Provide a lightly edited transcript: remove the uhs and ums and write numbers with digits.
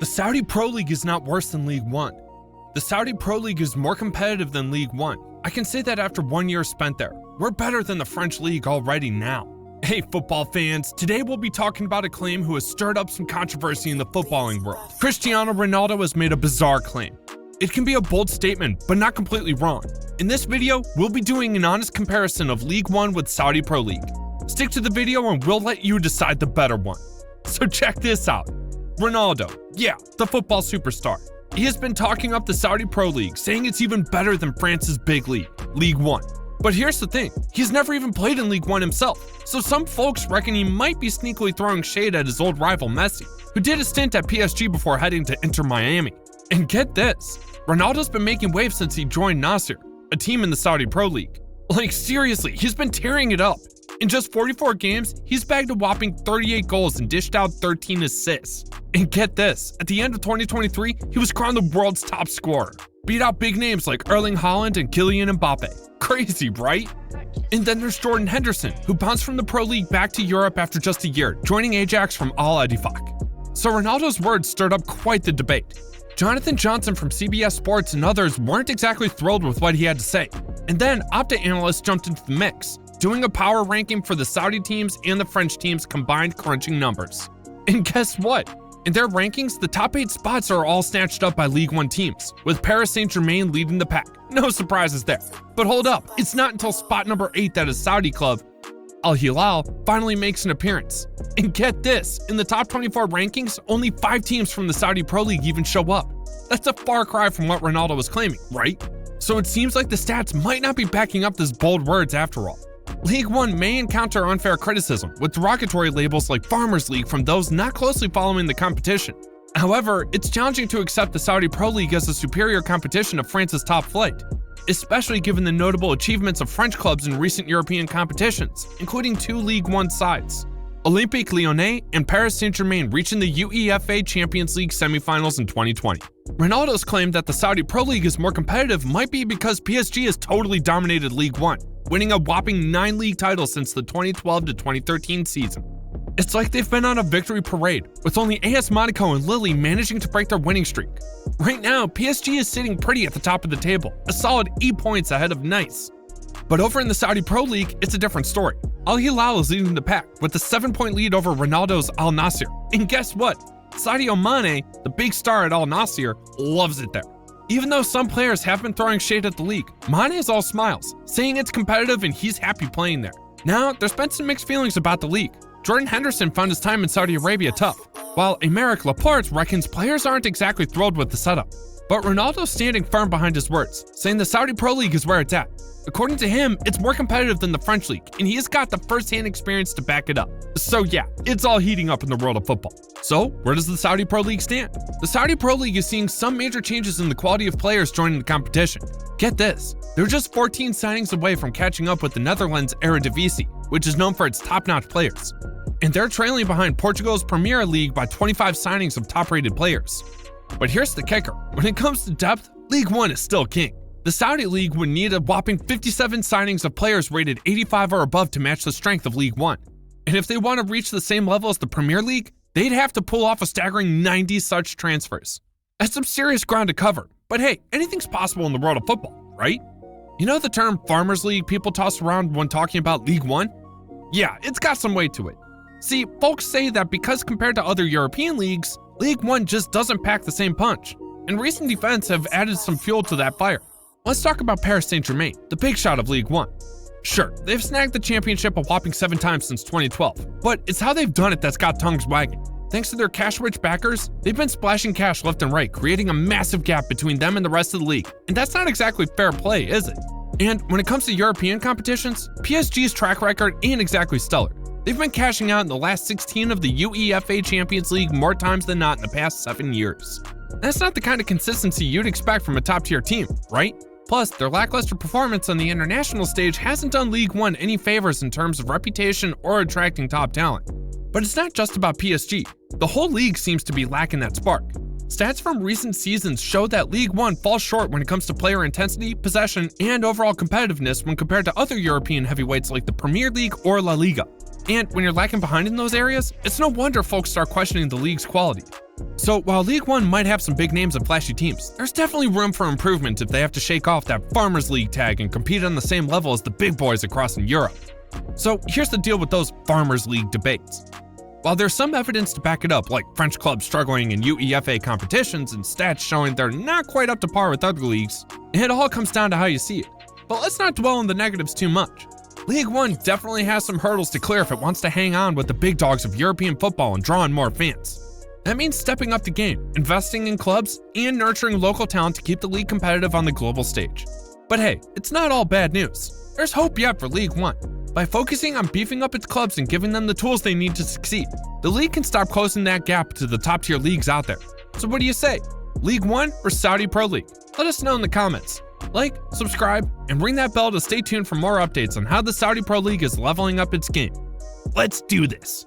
The Saudi Pro League is not worse than League One. The Saudi Pro League is more competitive than League One. I can say that after 1 year spent there. We're better than the French League already now. Hey football fans, today we'll be talking about a claim who has stirred up some controversy in the footballing world. Cristiano Ronaldo has made a bizarre claim. It can be a bold statement, but not completely wrong. In this video, we'll be doing an honest comparison of League One with Saudi Pro League. Stick to the video and we'll let you decide the better one. So check this out. Ronaldo, yeah, the football superstar. He has been talking up the Saudi Pro League, saying it's even better than France's big league, League One. But here's the thing, he's never even played in League One himself, so some folks reckon he might be sneakily throwing shade at his old rival Messi, who did a stint at PSG before heading to Inter Miami. And get this, Ronaldo's been making waves since he joined Nasser, a team in the Saudi Pro League. Like seriously, he's been tearing it up. In just 44 games, he's bagged a whopping 38 goals and dished out 13 assists. And get this, at the end of 2023, he was crowned the world's top scorer. Beat out big names like Erling Haaland and Kylian Mbappe. Crazy, right? And then there's Jordan Henderson, who bounced from the Pro League back to Europe after just a year, joining Ajax from Al Ettifaq. So Ronaldo's words stirred up quite the debate. Jonathan Johnson from CBS Sports and others weren't exactly thrilled with what he had to say. And then Opta analysts jumped into the mix, doing a power ranking for the Saudi teams and the French teams' combined crunching numbers. And guess what? In their rankings, the top 8 spots are all snatched up by League One teams, with Paris Saint-Germain leading the pack. No surprises there. But hold up, it's not until spot number 8 that a Saudi club, Al Hilal, finally makes an appearance. And get this, in the top 24 rankings, only 5 teams from the Saudi Pro League even show up. That's a far cry from what Ronaldo was claiming, right? So it seems like the stats might not be backing up these bold words after all. League One may encounter unfair criticism, with derogatory labels like Farmers League from those not closely following the competition. However, it's challenging to accept the Saudi Pro League as a superior competition of France's top flight, especially given the notable achievements of French clubs in recent European competitions, including 2 League One sides, Olympique Lyonnais and Paris Saint-Germain reaching the UEFA Champions League semifinals in 2020. Ronaldo's claim that the Saudi Pro League is more competitive might be because PSG has totally dominated League One, winning a whopping 9 league titles since the 2012 to 2013 season. It's like they've been on a victory parade, with only AS Monaco and Lille managing to break their winning streak. Right now, PSG is sitting pretty at the top of the table, a solid 8 points ahead of Nice. But over in the Saudi Pro League, it's a different story. Al Hilal is leading the pack with a 7-point lead over Ronaldo's Al Nassr. And guess what? Sadio Mane, the big star at Al Nassr, loves it there. Even though some players have been throwing shade at the league, Mane is all smiles, saying it's competitive and he's happy playing there. Now, there's been some mixed feelings about the league. Jordan Henderson found his time in Saudi Arabia tough, while Aymeric Laporte reckons players aren't exactly thrilled with the setup. But Ronaldo's standing firm behind his words, saying the Saudi Pro League is where it's at. According to him, it's more competitive than the French League, and he's got the first-hand experience to back it up. So yeah, it's all heating up in the world of football. So, where does the Saudi Pro League stand? The Saudi Pro League is seeing some major changes in the quality of players joining the competition. Get this, they're just 14 signings away from catching up with the Netherlands Eredivisie, which is known for its top-notch players. And they're trailing behind Portugal's Premier League by 25 signings of top-rated players. But here's the kicker, when it comes to depth, League One is still king. The Saudi League would need a whopping 57 signings of players rated 85 or above to match the strength of League One. And if they want to reach the same level as the Premier League, they'd have to pull off a staggering 90 such transfers. That's some serious ground to cover, but hey, anything's possible in the world of football, right? You know the term Farmers League people toss around when talking about League One? Yeah, it's got some weight to it. See, folks say that because compared to other European leagues, League One just doesn't pack the same punch, and recent events have added some fuel to that fire. Let's talk about Paris Saint-Germain, the big shot of League One. Sure, they've snagged the championship a whopping 7 times since 2012, but it's how they've done it that's got tongues wagging. Thanks to their cash-rich backers, they've been splashing cash left and right, creating a massive gap between them and the rest of the league, and that's not exactly fair play, is it? And when it comes to European competitions, PSG's track record ain't exactly stellar. They've been cashing out in the last 16 of the UEFA Champions League more times than not in the past 7 years. That's not the kind of consistency you'd expect from a top-tier team, right? Plus, their lackluster performance on the international stage hasn't done League One any favors in terms of reputation or attracting top talent. But it's not just about PSG. The whole league seems to be lacking that spark. Stats from recent seasons show that League One falls short when it comes to player intensity, possession, and overall competitiveness when compared to other European heavyweights like the Premier League or La Liga. And when you're lacking behind in those areas, it's no wonder folks start questioning the league's quality. So while League One might have some big names and flashy teams, there's definitely room for improvement if they have to shake off that Farmers League tag and compete on the same level as the big boys across in Europe. So here's the deal with those Farmers League debates. While there's some evidence to back it up, like French clubs struggling in UEFA competitions and stats showing they're not quite up to par with other leagues, it all comes down to how you see it. But let's not dwell on the negatives too much. League One definitely has some hurdles to clear if it wants to hang on with the big dogs of European football and draw in more fans. That means stepping up the game, investing in clubs, and nurturing local talent to keep the league competitive on the global stage. But hey, it's not all bad news. There's hope yet for League One. By focusing on beefing up its clubs and giving them the tools they need to succeed, the league can stop closing that gap to the top tier leagues out there. So what do you say? League One or Saudi Pro League? Let us know in the comments. Like, subscribe, and ring that bell to stay tuned for more updates on how the Saudi Pro League is leveling up its game. Let's do this!